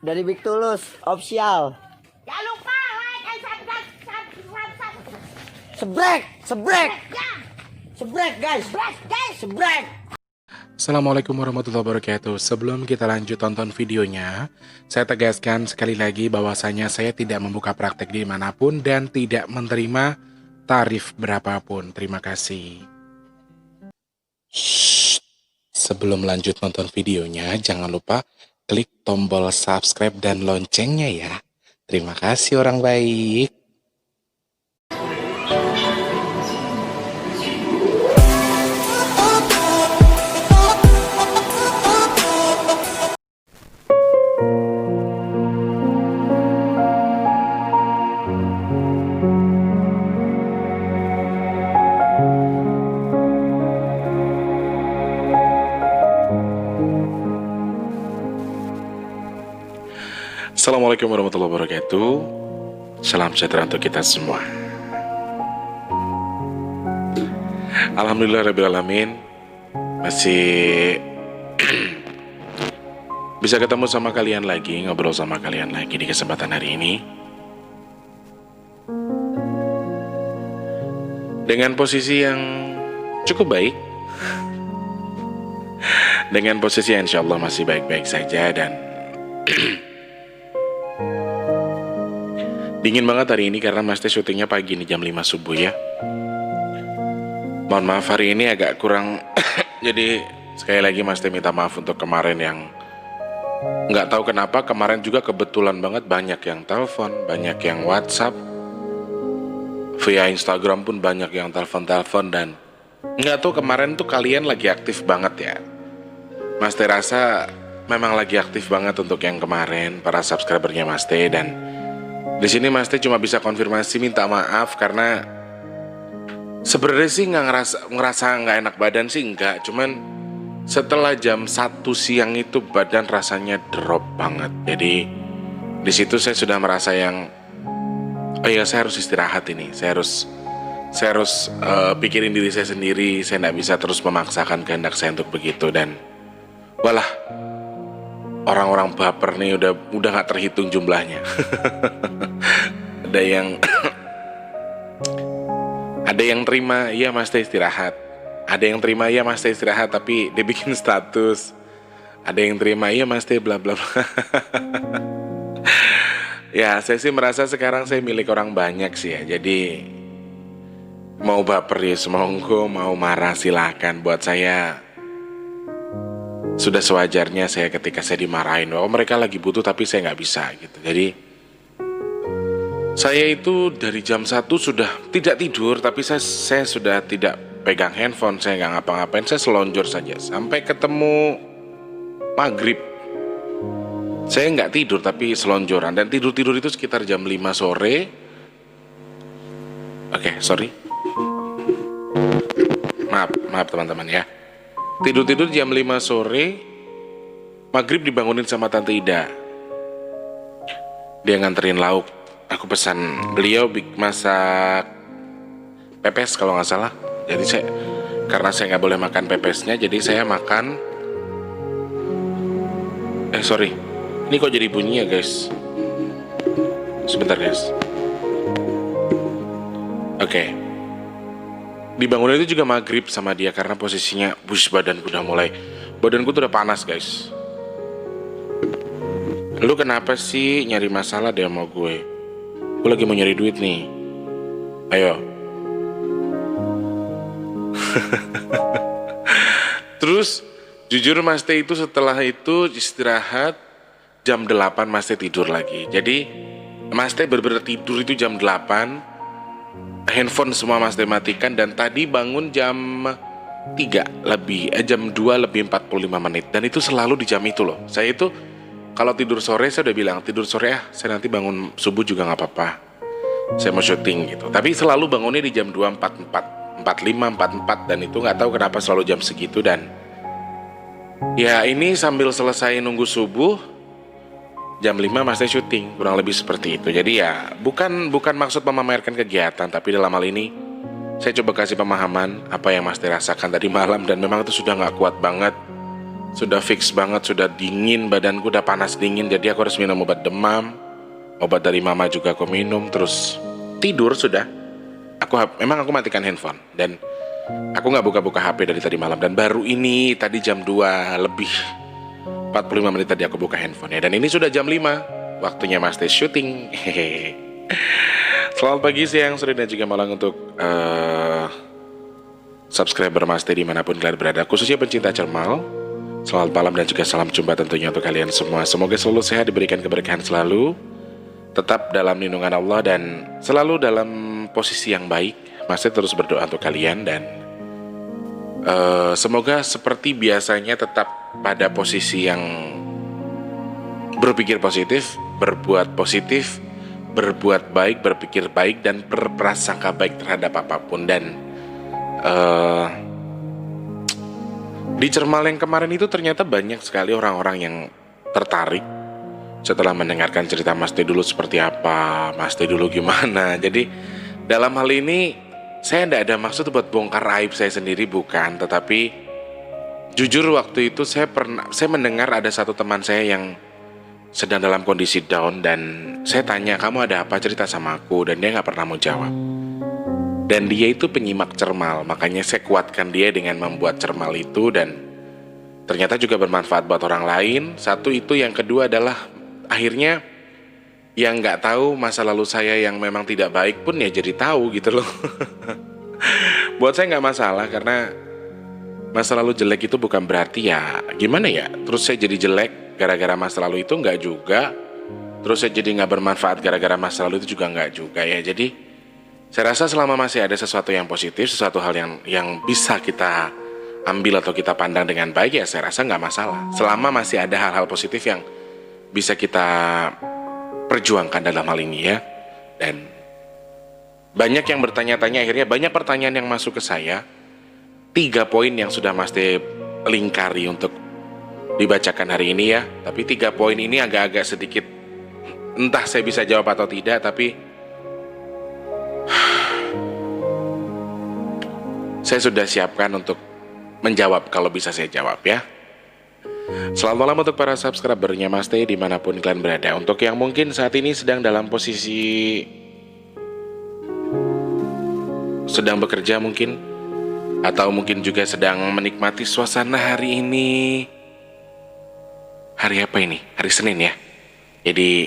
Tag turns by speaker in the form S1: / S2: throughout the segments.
S1: dari Big Tulus official.
S2: Jangan lupa like and subscribe.
S1: Sebrek, sebrek,
S2: Ya,
S1: sebrek guys, sebrek.
S3: Assalamualaikum warahmatullahi wabarakatuh. Sebelum kita lanjut tonton videonya, saya tegaskan sekali lagi bahwasanya saya tidak membuka praktek dimanapun dan tidak menerima tarif berapapun. Terima kasih. Shh. Sebelum lanjut nonton videonya, jangan lupa klik tombol subscribe dan loncengnya ya. Terima kasih orang baik. Assalamualaikum warahmatullahi wabarakatuh. Salam sejahtera untuk kita semua. Alhamdulillahirrahmanirrahim. Masih bisa ketemu sama kalian lagi, ngobrol sama kalian lagi di kesempatan hari ini. Dengan posisi yang cukup baik. Dengan posisi yang insya Allah masih baik-baik saja dan dingin banget hari ini karena Mas Teh syutingnya pagi nih jam 5 subuh ya. Mohon maaf hari ini agak kurang jadi sekali lagi Mas Teh minta maaf untuk kemarin yang nggak tahu kenapa kemarin juga kebetulan banget banyak yang telepon, banyak yang WhatsApp, via Instagram pun banyak yang telepon dan nggak tahu kemarin tuh kalian lagi aktif banget ya. Mas Teh rasa memang lagi aktif banget untuk yang kemarin para subscribernya Mas Teh dan di sini Mas Teh cuma bisa konfirmasi minta maaf karena sebenarnya sih nggak ngerasa nggak enak badan sih enggak, cuman setelah jam 1 siang itu badan rasanya drop banget. Jadi di situ saya sudah merasa yang oh iya saya harus istirahat ini, saya harus pikirin diri saya sendiri, saya nggak bisa terus memaksakan kehendak saya untuk begitu dan walah orang-orang baper nih udah nggak terhitung jumlahnya. ada yang terima iya Mas Teh istirahat, ada yang terima iya Mas Teh istirahat tapi dia bikin status, ada yang terima iya Mas Teh bla bla bla. Ya saya sih merasa sekarang saya milik orang banyak sih ya, jadi mau baper ya semonggo, mau marah silahkan. Buat saya sudah sewajarnya saya ketika saya dimarahin bahwa mereka lagi butuh tapi saya nggak bisa gitu. Jadi saya itu dari jam 1 sudah tidak tidur, tapi saya sudah tidak pegang handphone, saya nggak ngapa-ngapain, saya selonjor saja sampai ketemu maghrib. Saya nggak tidur tapi selonjoran dan tidur-tidur itu sekitar jam 5 sore. Oke, sorry. Maaf teman-teman ya. Tidur-tidur jam 5 sore, maghrib dibangunin sama Tante Ida. Dia nganterin lauk. Aku pesan beliau masak pepes kalau nggak salah. Jadi karena saya nggak boleh makan pepesnya, jadi saya makan. Sorry, ini kok jadi bunyi ya guys? Sebentar guys. Oke. Dibangunin itu juga maghrib sama dia karena posisinya badanku tuh udah panas guys. Lu kenapa sih nyari masalah deh sama gue? Gue lagi mau nyari duit nih. Ayo. Terus jujur Mas Teh itu setelah itu istirahat jam 8 Mas Teh tidur lagi. Jadi Mas Teh bener-bener tidur itu jam 8. Handphone semua Mas Teh matikan dan tadi bangun jam 3 lebih jam 2 lebih 45 menit dan itu selalu di jam itu loh. Saya itu kalau tidur sore saya udah bilang tidur sore saya nanti bangun subuh juga nggak apa-apa. Saya mau syuting gitu. Tapi selalu bangunnya di jam 2.44, 45, 44 dan itu nggak tahu kenapa selalu jam segitu dan ya ini sambil selesai nunggu subuh jam 5 Mas Teh syuting, kurang lebih seperti itu. Jadi ya bukan maksud memamerkan kegiatan, tapi dalam hal ini saya coba kasih pemahaman apa yang Mas Teh rasakan tadi malam dan memang itu sudah nggak kuat banget. sudah fix banget, sudah dingin, badanku udah panas dingin, jadi aku harus minum obat demam. Obat dari mama juga aku minum, terus tidur sudah. Memang aku matikan handphone dan aku nggak buka-buka HP dari tadi malam. Dan baru ini tadi jam 2 lebih 45 menit tadi aku buka handphone ya. Dan ini sudah jam 5, waktunya Mas Teh syuting. Hehehe. Selamat pagi, siang, sore, dan juga malam untuk subscriber Mas Teh dimanapun kalian berada, khususnya pencinta cermal. Selamat malam dan juga salam jumpa tentunya untuk kalian semua. Semoga selalu sehat, diberikan keberkahan selalu, tetap dalam lindungan Allah dan selalu dalam posisi yang baik. Mas Teh terus berdoa untuk kalian dan semoga seperti biasanya tetap pada posisi yang berpikir positif, berbuat positif, berbuat baik, berpikir baik, dan berprasangka baik terhadap apapun. Dan di Cermal yang kemarin itu ternyata banyak sekali orang-orang yang tertarik setelah mendengarkan cerita Mas Teh dulu seperti apa, Mas Teh dulu gimana. Jadi dalam hal ini saya tidak ada maksud buat bongkar aib saya sendiri, bukan. Tetapi jujur waktu itu saya mendengar ada satu teman saya yang sedang dalam kondisi down. Dan saya tanya, kamu ada apa, cerita sama aku. Dan dia gak pernah mau jawab. Dan dia itu penyimak cermal, makanya saya kuatkan dia dengan membuat cermal itu. Dan ternyata juga bermanfaat buat orang lain. Satu itu, yang kedua adalah akhirnya yang gak tahu masa lalu saya yang memang tidak baik pun ya jadi tahu gitu loh. Buat saya gak masalah, karena masa lalu jelek itu bukan berarti ya gimana ya, terus saya jadi jelek gara-gara masa lalu itu, enggak juga. Terus saya jadi gak bermanfaat gara-gara masa lalu itu juga enggak juga ya. Jadi saya rasa selama masih ada sesuatu yang positif, sesuatu hal yang bisa kita ambil atau kita pandang dengan baik, ya saya rasa gak masalah. Selama masih ada hal-hal positif yang bisa kita perjuangkan dalam hal ini ya. Dan banyak yang bertanya-tanya, akhirnya banyak pertanyaan yang masuk ke saya. 3 poin yang sudah Mas Teh lingkari untuk dibacakan hari ini ya. Tapi 3 poin ini agak-agak sedikit, entah saya bisa jawab atau tidak, tapi saya sudah siapkan untuk menjawab kalau bisa saya jawab ya. Selamat malam untuk para subscribernya Mas Teh dimanapun kalian berada. Untuk yang mungkin saat ini sedang dalam posisi sedang bekerja mungkin, atau mungkin juga sedang menikmati suasana hari ini. Hari apa ini? Hari Senin ya. Jadi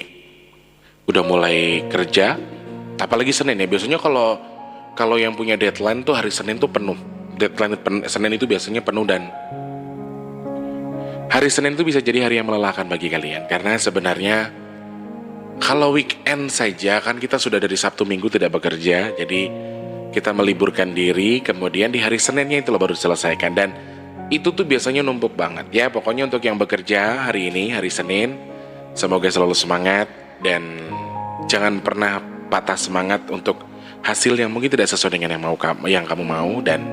S3: udah mulai kerja. Apalagi Senin ya. Biasanya kalau yang punya deadline tuh hari Senin tuh penuh. Deadline Senin itu biasanya penuh. Dan hari Senin itu bisa jadi hari yang melelahkan bagi kalian. Karena sebenarnya kalau weekend saja kan kita sudah dari Sabtu Minggu tidak bekerja. Jadi kita meliburkan diri, kemudian di hari Seninnya itu baru diselesaikan. Dan itu tuh biasanya numpuk banget ya. Pokoknya untuk yang bekerja hari ini, hari Senin, semoga selalu semangat. Dan jangan pernah patah semangat untuk hasil yang mungkin tidak sesuai dengan yang kamu mau. Dan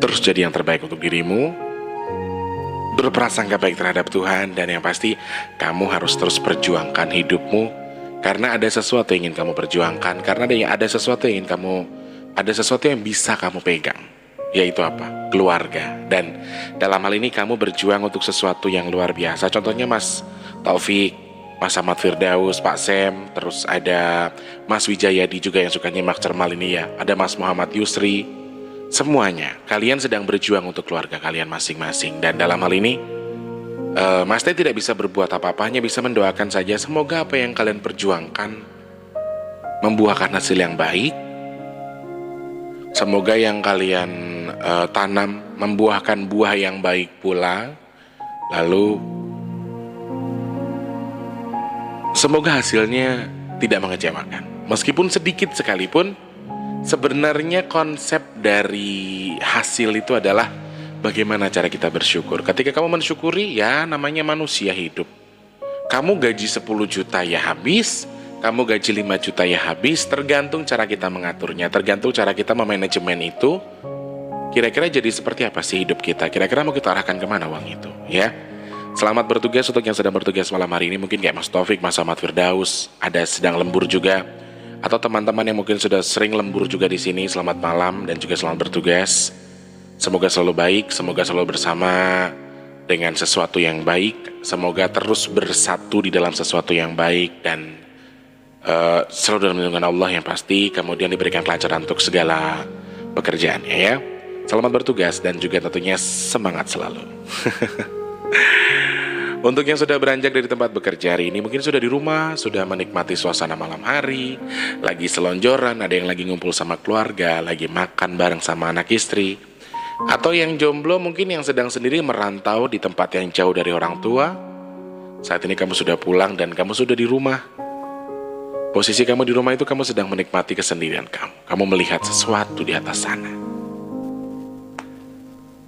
S3: terus jadi yang terbaik untuk dirimu, berprasangka baik terhadap Tuhan. Dan yang pasti kamu harus terus perjuangkan hidupmu, karena ada sesuatu yang ingin kamu perjuangkan. Karena ada sesuatu yang bisa kamu pegang, yaitu apa? Keluarga. Dan dalam hal ini kamu berjuang untuk sesuatu yang luar biasa. Contohnya Mas Taufik, Mas Ahmad Firdaus, Pak Sem, terus ada Mas Wijayadi juga yang suka nyimak cermal ini ya. Ada Mas Muhammad Yusri. Semuanya kalian sedang berjuang untuk keluarga kalian masing-masing. Dan dalam hal ini Mas Teh tidak bisa berbuat apa-apa, hanya bisa mendoakan saja. Semoga apa yang kalian perjuangkan membuahkan hasil yang baik. Semoga yang kalian tanam membuahkan buah yang baik pula. Lalu semoga hasilnya tidak mengecewakan. Meskipun sedikit sekalipun, sebenarnya konsep dari hasil itu adalah bagaimana cara kita bersyukur. Ketika kamu mensyukuri, ya namanya manusia hidup. Kamu gaji 10 juta ya habis, kamu gaji 5 juta ya habis. Tergantung cara kita mengaturnya, tergantung cara kita memanajemen itu. Kira-kira jadi seperti apa sih hidup kita? Kira-kira mau kita arahkan kemana uang itu ya. Selamat bertugas untuk yang sedang bertugas malam hari ini. Mungkin kayak Mas Taufik, Mas Ahmad Firdaus, ada sedang lembur juga. Atau teman-teman yang mungkin sudah sering lembur juga di sini. Selamat malam dan juga selamat bertugas. Semoga selalu baik, semoga selalu bersama dengan sesuatu yang baik. Semoga terus bersatu di dalam sesuatu yang baik dan selalu dalam lindungan Allah yang pasti. Kemudian diberikan kelancaran untuk segala pekerjaannya ya. Selamat bertugas dan juga tentunya semangat selalu. Untuk yang sudah beranjak dari tempat bekerja hari ini, mungkin sudah di rumah, sudah menikmati suasana malam hari, lagi selonjoran, ada yang lagi ngumpul sama keluarga, lagi makan bareng sama anak istri. Atau yang jomblo mungkin yang sedang sendiri merantau di tempat yang jauh dari orang tua. Saat ini kamu sudah pulang dan kamu sudah di rumah. Posisi kamu di rumah itu kamu sedang menikmati kesendirian kamu. Kamu melihat sesuatu di atas sana.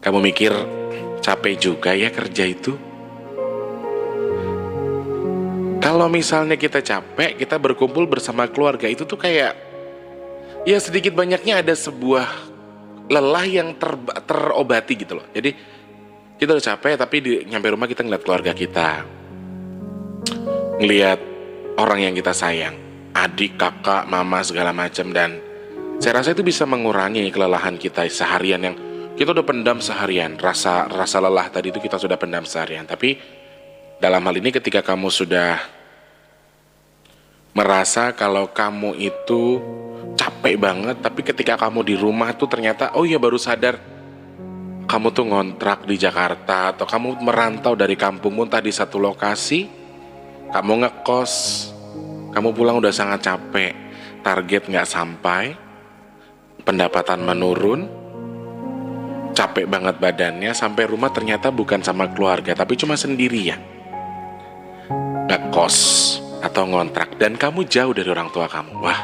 S3: Kamu mikir, capek juga ya kerja itu. Kalau misalnya kita capek, kita berkumpul bersama keluarga itu tuh kayak, ya sedikit banyaknya ada sebuah lelah yang terobati gitu loh. Jadi kita udah capek tapi nyampe rumah kita ngeliat keluarga kita, ngeliat orang yang kita sayang, adik, kakak, mama segala macam. Dan saya rasa itu bisa mengurangi kelelahan kita seharian yang kita udah pendam seharian. Rasa lelah tadi itu kita sudah pendam seharian. Tapi dalam hal ini ketika kamu sudah merasa kalau kamu itu capek banget, tapi ketika kamu di rumah tuh ternyata, oh iya baru sadar kamu tuh ngontrak di Jakarta atau kamu merantau dari kampungmu entah di satu lokasi, kamu ngekos, kamu pulang udah sangat capek, target gak sampai, pendapatan menurun, capek banget badannya, sampai rumah ternyata bukan sama keluarga tapi cuma sendirian, ngekos atau ngontrak, dan kamu jauh dari orang tua kamu. Wah,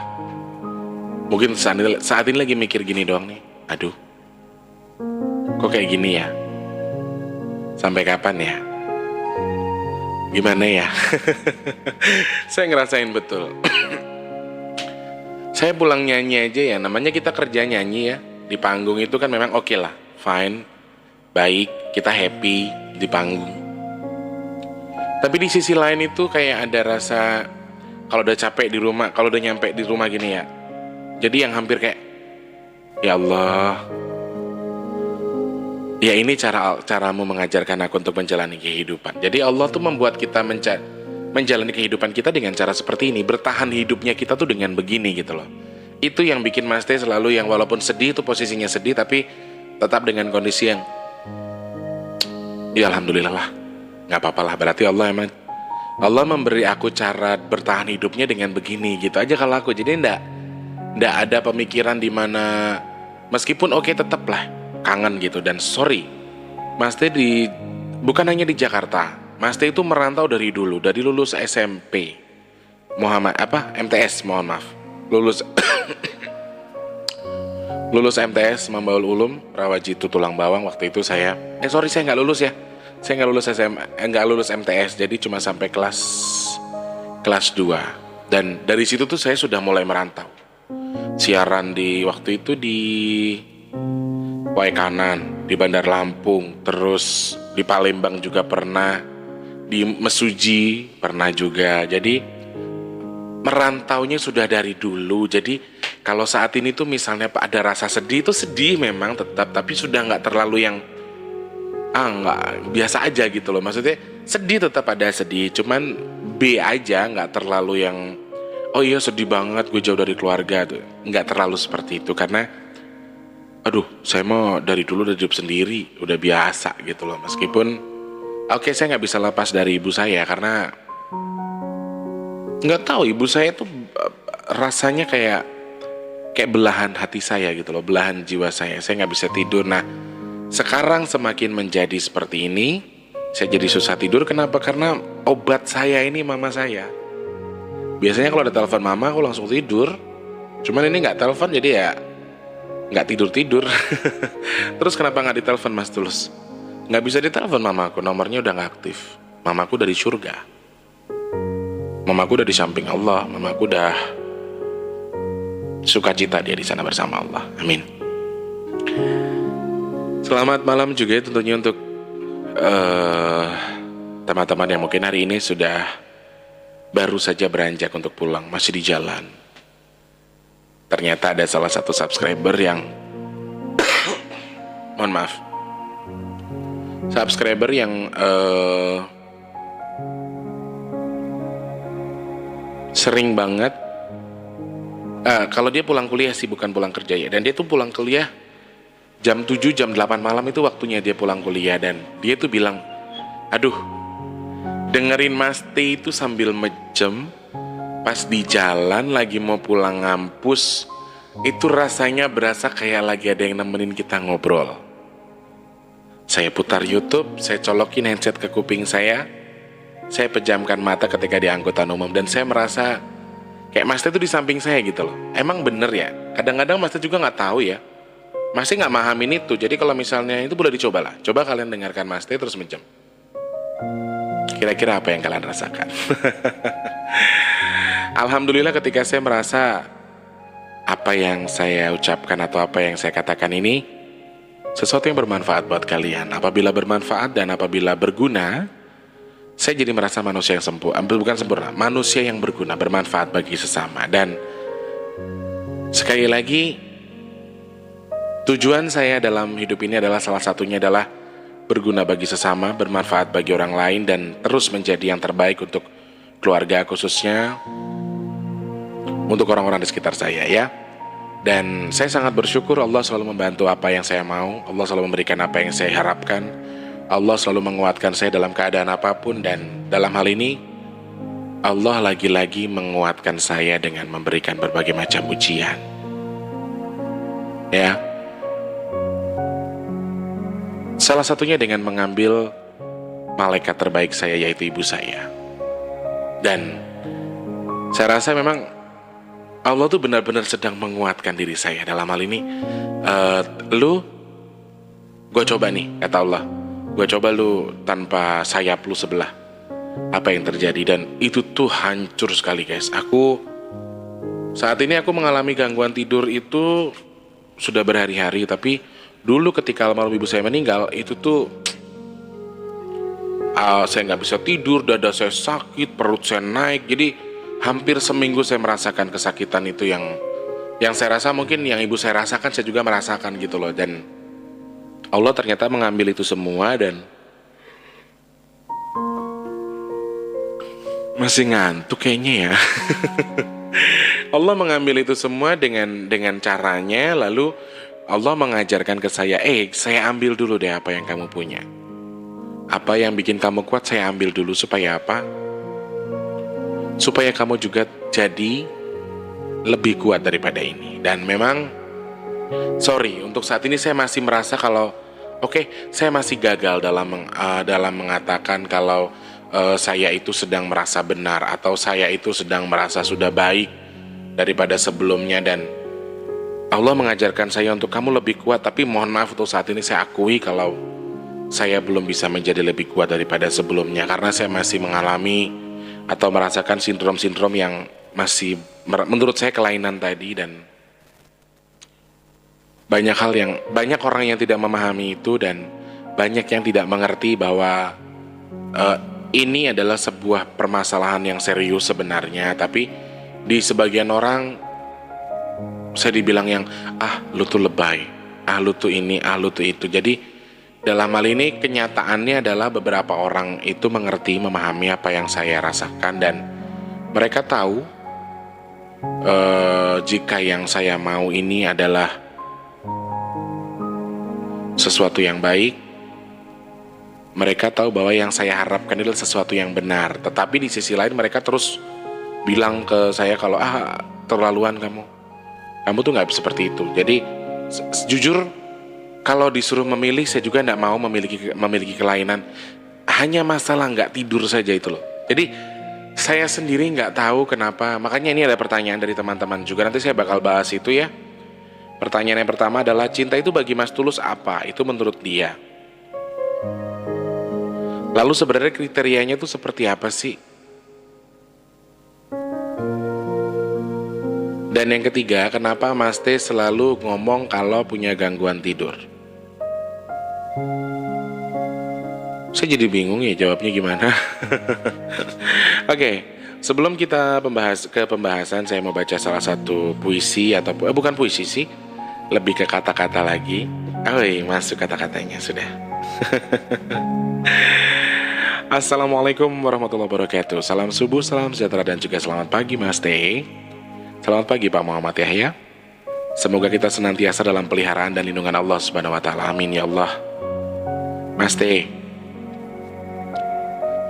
S3: mungkin saat ini lagi mikir gini doang nih, aduh, kok kayak gini ya? Sampai kapan ya? Gimana ya? Saya ngerasain betul. Saya pulang nyanyi aja ya, namanya kita kerja nyanyi ya. Di panggung itu kan memang oke lah, fine, baik, kita happy di panggung. Tapi di sisi lain itu kayak ada rasa, kalau udah capek di rumah, kalau udah nyampe di rumah gini ya, jadi yang hampir kayak, ya Allah, ya ini caramu mengajarkan aku untuk menjalani kehidupan. Jadi Allah tuh membuat kita menjalani kehidupan kita dengan cara seperti ini. Bertahan hidupnya kita tuh dengan begini gitu loh. Itu yang bikin Mas Teh selalu yang walaupun sedih itu posisinya sedih, tapi tetap dengan kondisi yang, ya Alhamdulillah lah, gak apa-apa lah. Berarti Allah memberi aku cara bertahan hidupnya dengan begini gitu aja kalau aku. Jadi ndak ada pemikiran di mana meskipun oke tetap lah kangen gitu. Dan sorry, Mas Teh bukan hanya di Jakarta, Mas Teh itu merantau dari dulu, dari lulus SMP MTS, mohon maaf, lulus MTS Mambaul Ulum Rawajitu Tulang Bawang. Waktu itu saya nggak lulus ya, saya nggak lulus MTS, jadi cuma sampai kelas 2. Dan dari situ tuh saya sudah mulai merantau, siaran di waktu itu di Waikanan, di Bandar Lampung, terus di Palembang juga pernah, di Mesuji pernah juga. Jadi merantaunya sudah dari dulu. Jadi kalau saat ini tuh misalnya ada rasa sedih, itu sedih memang tetap, tapi sudah nggak terlalu yang nggak, biasa aja gitu loh. Maksudnya sedih tetap ada sedih, cuman B aja, nggak terlalu yang oh iya sedih banget gue jauh dari keluarga tuh, nggak terlalu seperti itu. Karena aduh, saya mau dari dulu udah hidup sendiri, udah biasa gitu loh. Meskipun oke, saya nggak bisa lepas dari ibu saya karena nggak tahu, ibu saya tuh rasanya kayak belahan hati saya gitu loh, belahan jiwa saya nggak bisa tidur. Nah sekarang semakin menjadi seperti ini, saya jadi susah tidur. Kenapa? Karena obat saya ini mama saya. Biasanya kalau ada telepon mama aku langsung tidur, cuman ini nggak telepon jadi ya nggak tidur. Terus kenapa nggak ditelepon Mas Tulus? Nggak bisa ditelepon mamaku, nomornya udah nggak aktif. Mamaku dari surga, mamaku udah di samping Allah, mamaku udah sukacita dia di sana bersama Allah. Amin. Selamat malam juga tentunya untuk teman-teman yang mungkin hari ini sudah baru saja beranjak untuk pulang, masih di jalan. Ternyata ada salah satu subscriber yang mohon maaf, subscriber yang sering banget kalau dia pulang kuliah sih, bukan pulang kerja ya. Dan dia tuh pulang kuliah jam 7, jam 8 malam itu waktunya dia pulang kuliah. Dan dia tuh bilang, aduh, dengerin Mas T itu sambil mejem pas di jalan lagi mau pulang ngampus. Itu rasanya berasa kayak lagi ada yang nemenin kita ngobrol. Saya putar YouTube, saya colokin headset ke kuping saya pejamkan mata ketika di angkutan umum. Dan saya merasa kayak Mas T itu di samping saya gitu loh. Emang bener ya, kadang-kadang Mas T juga gak tahu ya, Mas T gak mahamin itu. Jadi kalau misalnya itu boleh dicoba lah. Coba kalian dengarkan Mas T terus menjem. Kira-kira apa yang kalian rasakan? Alhamdulillah ketika saya merasa apa yang saya ucapkan atau apa yang saya katakan ini sesuatu yang bermanfaat buat kalian. Apabila bermanfaat dan apabila berguna, saya jadi merasa manusia yang manusia yang berguna, bermanfaat bagi sesama. Dan sekali lagi, tujuan saya dalam hidup ini adalah salah satunya adalah berguna bagi sesama, bermanfaat bagi orang lain, dan terus menjadi yang terbaik untuk keluarga, khususnya untuk orang-orang di sekitar saya ya. Dan saya sangat bersyukur Allah selalu membantu apa yang saya mau, Allah selalu memberikan apa yang saya harapkan, Allah selalu menguatkan saya dalam keadaan apapun. Dan dalam hal ini Allah lagi-lagi menguatkan saya dengan memberikan berbagai macam ujian ya. Salah satunya dengan mengambil malaikat terbaik saya, yaitu ibu saya. Dan saya rasa memang Allah tuh benar-benar sedang menguatkan diri saya. Dalam hal ini gue coba nih, kata Allah, gue coba lu tanpa sayap lu sebelah. Apa yang terjadi? Dan itu tuh hancur sekali guys. Saat ini aku mengalami gangguan tidur itu sudah berhari-hari. Tapi dulu ketika almarhum ibu saya meninggal, itu tuh saya gak bisa tidur, dada saya sakit, perut saya naik. Jadi hampir seminggu saya merasakan kesakitan itu yang saya rasa mungkin yang ibu saya rasakan, saya juga merasakan gitu loh. Dan Allah ternyata mengambil itu semua. Dan masih ngantuk kayaknya ya. Allah mengambil itu semua dengan caranya. Lalu Allah mengajarkan ke saya, saya ambil dulu deh apa yang kamu punya. Apa yang bikin kamu kuat saya ambil dulu. Supaya apa? Supaya kamu juga jadi lebih kuat daripada ini. Dan memang untuk saat ini saya masih merasa kalau saya masih gagal dalam mengatakan kalau saya itu sedang merasa benar, atau saya itu sedang merasa sudah baik daripada sebelumnya. Dan Allah mengajarkan saya untuk kamu lebih kuat. Tapi mohon maaf, untuk saat ini saya akui kalau saya belum bisa menjadi lebih kuat daripada sebelumnya, karena saya masih mengalami atau merasakan sindrom-sindrom yang masih menurut saya kelainan tadi. Dan banyak orang yang tidak memahami itu, dan banyak yang tidak mengerti bahwa ini adalah sebuah permasalahan yang serius sebenarnya. Tapi di sebagian orang saya dibilang yang lu tuh lebay, lu tuh ini, lu tuh itu. Jadi dalam hal ini kenyataannya adalah beberapa orang itu mengerti, memahami apa yang saya rasakan. Dan mereka tahu jika yang saya mau ini adalah sesuatu yang baik. Mereka tahu bahwa yang saya harapkan adalah sesuatu yang benar. Tetapi di sisi lain mereka terus bilang ke saya kalau terlaluan kamu tuh gak seperti itu. Jadi jujur, kalau disuruh memilih, saya juga tidak mau memiliki kelainan. Hanya masalah nggak tidur saja itu loh. Jadi saya sendiri nggak tahu kenapa. Makanya ini ada pertanyaan dari teman-teman juga. Nanti saya bakal bahas itu ya. Pertanyaan yang pertama adalah, cinta itu bagi Mas Tulus apa? Itu menurut dia. Lalu sebenarnya kriterianya itu seperti apa sih? Dan yang ketiga, kenapa Mas T selalu ngomong kalau punya gangguan tidur? Saya jadi bingung ya jawabnya gimana. Oke, sebelum kita ke pembahasan, saya mau baca salah satu puisi atau bukan puisi sih, lebih ke kata-kata lagi. Masuk kata-katanya sudah. Assalamualaikum warahmatullahi wabarakatuh. Salam subuh, salam sejahtera dan juga selamat pagi Mas Teh. Selamat pagi Pak Muhammad Yahya. Semoga kita senantiasa dalam peliharaan dan lindungan Allah Subhanahu wa taala. Amin ya Allah. Mas Teh,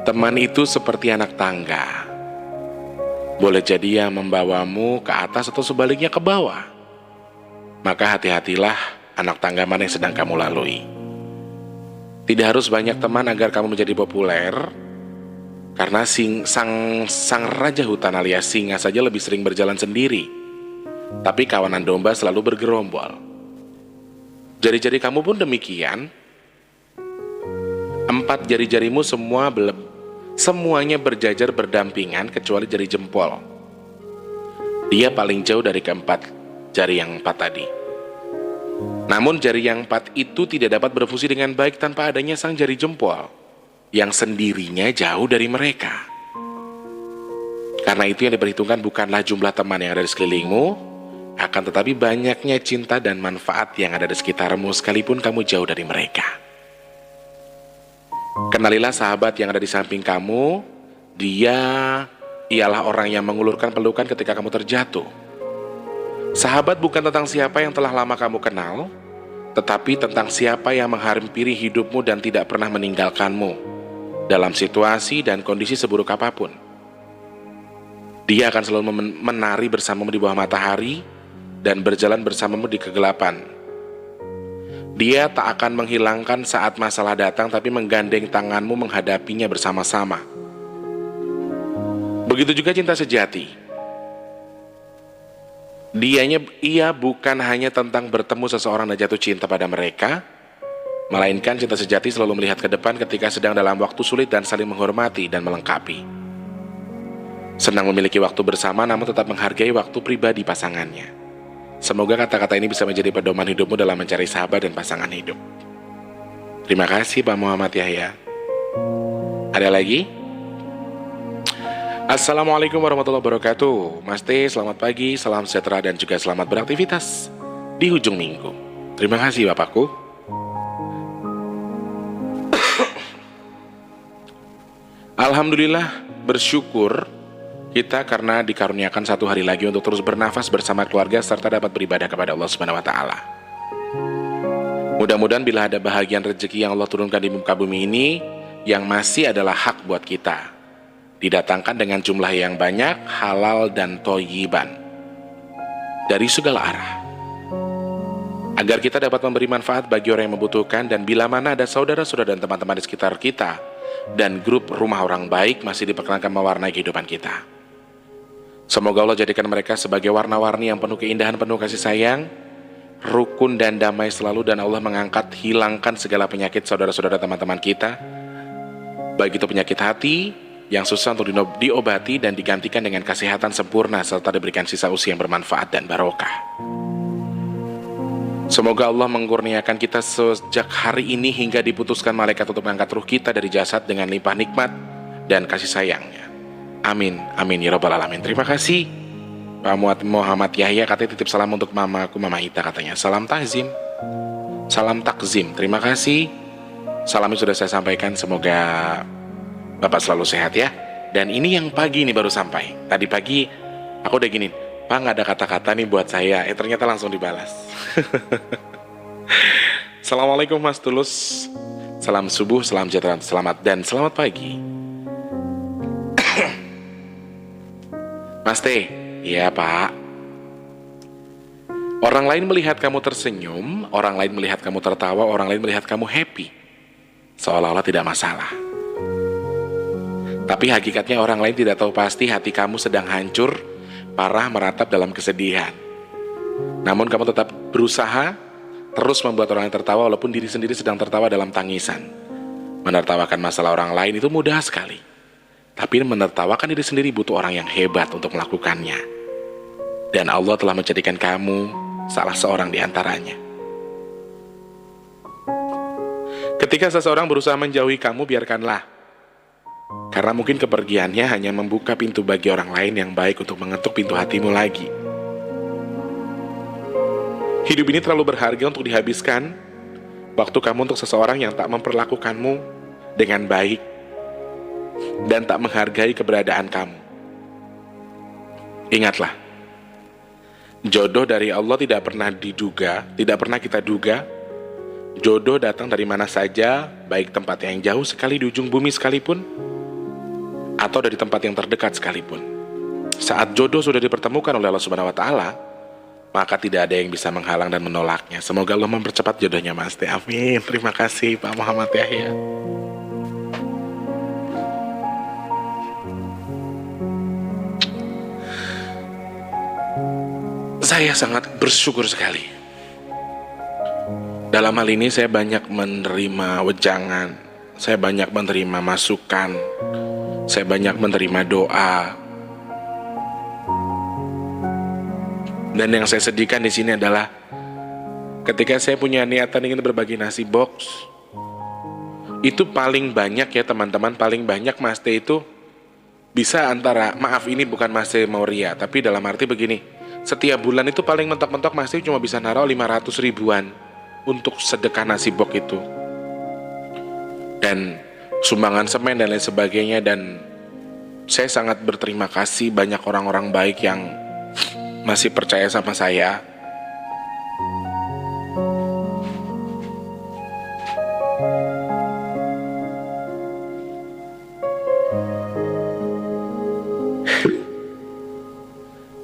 S3: teman itu seperti anak tangga. Boleh jadi ia membawamu ke atas atau sebaliknya ke bawah. Maka hati-hatilah anak tangga mana yang sedang kamu lalui. Tidak harus banyak teman agar kamu menjadi populer, karena sang raja hutan alias singa saja lebih sering berjalan sendiri. Tapi kawanan domba selalu bergerombol. Jari-jari kamu pun demikian. 4 jari-jarimu semuanya berjajar berdampingan kecuali jari jempol. Dia paling jauh dari keempat jari yang 4 tadi. Namun jari yang 4 itu tidak dapat berfungsi dengan baik tanpa adanya sang jari jempol yang sendirinya jauh dari mereka. Karena itu yang diperhitungkan bukanlah jumlah teman yang ada di sekelilingmu, akan tetapi banyaknya cinta dan manfaat yang ada di sekitarmu sekalipun kamu jauh dari mereka. Kenalilah sahabat yang ada di samping kamu. Dia ialah orang yang mengulurkan pelukan ketika kamu terjatuh. Sahabat bukan tentang siapa yang telah lama kamu kenal, tetapi tentang siapa yang menghampiri hidupmu dan tidak pernah meninggalkanmu dalam situasi dan kondisi seburuk apapun. Dia akan selalu menari bersamamu di bawah matahari dan berjalan bersamamu di kegelapan. Dia tak akan menghilangkan saat masalah datang, tapi menggandeng tanganmu menghadapinya bersama-sama. Begitu juga cinta sejati. Ia bukan hanya tentang bertemu seseorang dan jatuh cinta pada mereka, melainkan cinta sejati selalu melihat ke depan ketika sedang dalam waktu sulit dan saling menghormati dan melengkapi. Senang memiliki waktu bersama namun tetap menghargai waktu pribadi pasangannya. Semoga kata-kata ini bisa menjadi pedoman hidupmu dalam mencari sahabat dan pasangan hidup. Terima kasih Pak Muhammad Yahya. Ada lagi? Assalamualaikum warahmatullahi wabarakatuh. Mas T, selamat pagi, salam sejahtera dan juga selamat beraktivitas di ujung minggu. Terima kasih Bapakku. Alhamdulillah, bersyukur kita karena dikaruniakan 1 hari lagi untuk terus bernafas bersama keluarga serta dapat beribadah kepada Allah Subhanahu wa taala. Mudah-mudahan bila ada bahagian rezeki yang Allah turunkan di muka bumi ini yang masih adalah hak buat kita, didatangkan dengan jumlah yang banyak, halal dan thayyiban dari segala arah, agar kita dapat memberi manfaat bagi orang yang membutuhkan. Dan bila mana ada saudara-saudara dan teman-teman di sekitar kita dan grup rumah orang baik masih diperkenankan mewarnai kehidupan kita, semoga Allah jadikan mereka sebagai warna-warni yang penuh keindahan, penuh kasih sayang, rukun dan damai selalu. Dan Allah hilangkan segala penyakit saudara-saudara teman-teman kita, baik itu penyakit hati yang susah untuk diobati dan digantikan dengan kesehatan sempurna serta diberikan sisa usia yang bermanfaat dan barokah. Semoga Allah mengkurniakan kita sejak hari ini hingga diputuskan malaikat untuk mengangkat ruh kita dari jasad dengan limpah nikmat dan kasih sayangnya. Amin, amin ya rabbal alamin. Terima kasih Pak Muhammad Yahya, katanya titip salam untuk mamaku, Mama Ita katanya. Salam takzim. Salam takzim. Terima kasih. Salamnya sudah saya sampaikan, semoga Bapak selalu sehat ya. Dan ini yang pagi ini baru sampai. Tadi pagi aku udah gini, Pak nggak ada kata-kata nih buat saya. Ternyata langsung dibalas. Assalamualaikum Mas Tulus. Salam subuh, salam sejahtera, selamat dan selamat pagi. Mas T, iya Pak. Orang lain melihat kamu tersenyum, orang lain melihat kamu tertawa, orang lain melihat kamu happy, seolah-olah tidak masalah. Tapi hakikatnya orang lain tidak tahu pasti hati kamu sedang hancur, parah, meratap dalam kesedihan. Namun kamu tetap berusaha terus membuat orang lain tertawa walaupun diri sendiri sedang tertawa dalam tangisan. Menertawakan masalah orang lain itu mudah sekali, tapi menertawakan diri sendiri butuh orang yang hebat untuk melakukannya. Dan Allah telah menjadikan kamu salah seorang di antaranya. Ketika seseorang berusaha menjauhi kamu, biarkanlah. Karena mungkin kepergiannya hanya membuka pintu bagi orang lain yang baik untuk mengetuk pintu hatimu lagi. Hidup ini terlalu berharga untuk dihabiskan Waktu kamu untuk seseorang yang tak memperlakukanmu dengan baik dan tak menghargai keberadaan kamu. Ingatlah, jodoh dari Allah tidak pernah diduga, tidak pernah kita duga. Jodoh datang dari mana saja, baik tempat yang jauh sekali di ujung bumi sekalipun, atau dari tempat yang terdekat sekalipun. Saat jodoh sudah dipertemukan oleh Allah Subhanahu wa Ta'ala, maka tidak ada yang bisa menghalang dan menolaknya. Semoga Allah mempercepat jodohnya Mas Teh. Amin. Terima kasih Pak Muhammad Yahya. Saya sangat bersyukur sekali. Dalam hal ini saya banyak menerima wejangan, saya banyak menerima masukan, saya banyak menerima doa. Dan yang saya sedihkan di sini adalah ketika saya punya niatan ingin berbagi nasi box, itu paling banyak ya teman-teman, paling banyak Mas Teh itu bisa antara, maaf ini bukan Mas Teh mau ria, tapi dalam arti begini, setiap bulan itu paling mentok-mentok Mas Teh cuma bisa naruh 500 ribuan untuk sedekah nasi box itu. Dan sumbangan semen dan lain sebagainya. Dan saya sangat berterima kasih banyak orang-orang baik yang masih percaya sama saya.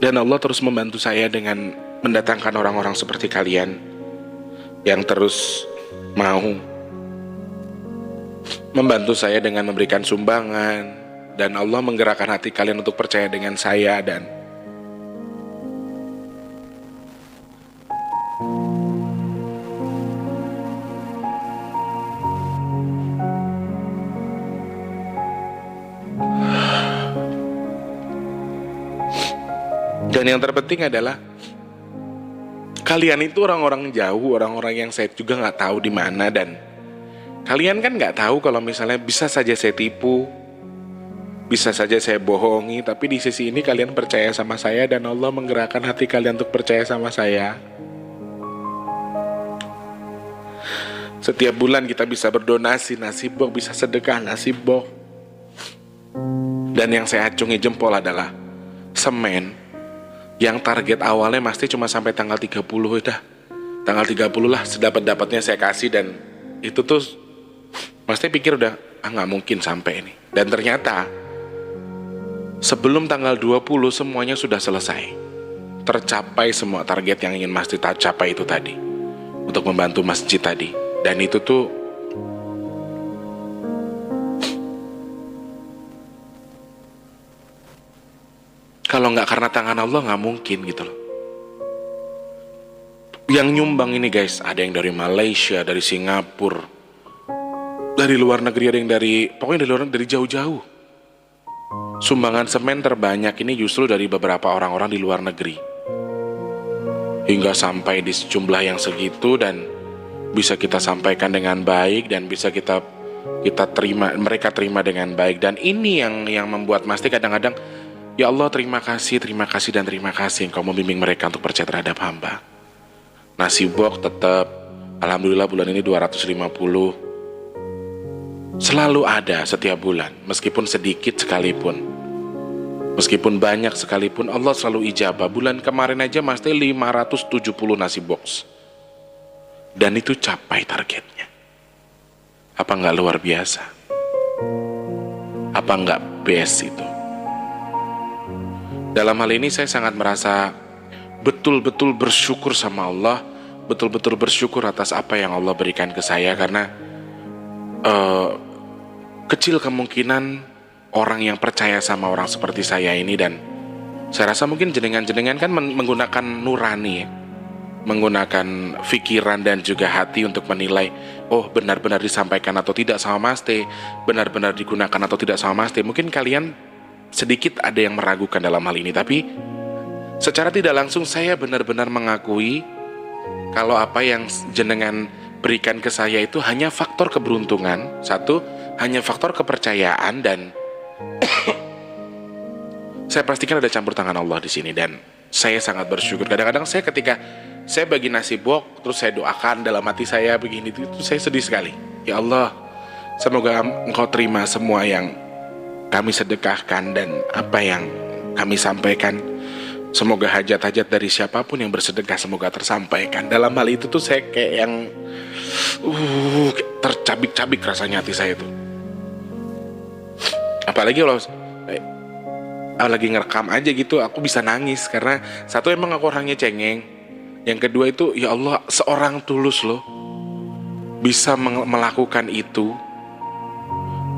S3: Dan Allah terus membantu saya dengan mendatangkan orang-orang seperti kalian yang terus mau membantu saya dengan memberikan sumbangan. Dan Allah menggerakkan hati kalian untuk percaya dengan saya. Dan yang terpenting adalah kalian itu orang-orang jauh, orang-orang yang saya juga nggak tahu di mana. Dan kalian kan nggak tahu kalau misalnya bisa saja saya tipu, bisa saja saya bohongi, tapi di sisi ini kalian percaya sama saya dan Allah menggerakkan hati kalian untuk percaya sama saya. Setiap bulan kita bisa berdonasi nasi box, bisa sedekah nasi box. Dan yang saya acungi jempol adalah semen yang target awalnya pasti cuma sampai tanggal 30 udah. Tanggal 30 lah sedapat-dapatnya saya kasih. Dan itu tuh pasti pikir udah nggak mungkin sampai ini. Dan ternyata sebelum tanggal 20 semuanya sudah selesai. Tercapai semua target yang ingin Mas Tita capai itu tadi, untuk membantu masjid tadi. Dan itu tuh kalau nggak karena tangan Allah nggak mungkin gitu loh. Yang nyumbang ini guys, ada yang dari Malaysia, dari Singapura, dari luar negeri, ada yang dari, pokoknya dari luar negeri, dari jauh-jauh. Sumbangan semen terbanyak ini justru dari beberapa orang-orang di luar negeri. Hingga sampai di jumlah yang segitu dan bisa kita sampaikan dengan baik dan bisa kita terima, mereka terima dengan baik. Dan ini yang membuat Mas Teh kadang-kadang, ya Allah terima kasih dan terima kasih Engkau membimbing mereka untuk percaya terhadap hamba. Nasi box tetap, alhamdulillah bulan ini 250. Selalu ada setiap bulan, meskipun sedikit sekalipun, meskipun banyak sekalipun, Allah selalu ijabah. Bulan kemarin aja Mas Teh 570 nasi box. Dan itu capai targetnya. Apa nggak luar biasa? Apa nggak best itu? Dalam hal ini saya sangat merasa betul-betul bersyukur sama Allah, betul-betul bersyukur atas apa yang Allah berikan ke saya. Karena kecil kemungkinan orang yang percaya sama orang seperti saya ini. Dan saya rasa mungkin jenengan-jenengan kan menggunakan nurani ya, menggunakan pikiran dan juga hati untuk menilai, oh benar-benar disampaikan atau tidak sama Mas Teh, benar-benar digunakan atau tidak sama Mas Teh. Mungkin kalian sedikit ada yang meragukan dalam hal ini, tapi secara tidak langsung saya benar-benar mengakui kalau apa yang jenengan berikan ke saya itu hanya faktor keberuntungan, satu, hanya faktor kepercayaan, dan saya pastikan ada campur tangan Allah di sini. Dan saya sangat bersyukur. Kadang-kadang saya ketika saya bagi nasi box, terus saya doakan dalam hati saya begini, itu saya sedih sekali. Ya Allah, semoga Engkau terima semua yang kami sedekahkan dan apa yang kami sampaikan. Semoga hajat-hajat dari siapapun yang bersedekah semoga tersampaikan. Dalam hal itu tuh saya kayak yang kayak tercabik-cabik rasanya hati saya tuh. Apalagi kalau lagi ngerekam aja gitu, aku bisa nangis karena satu emang aku orangnya cengeng, yang kedua itu ya Allah, seorang Tulus loh bisa melakukan itu,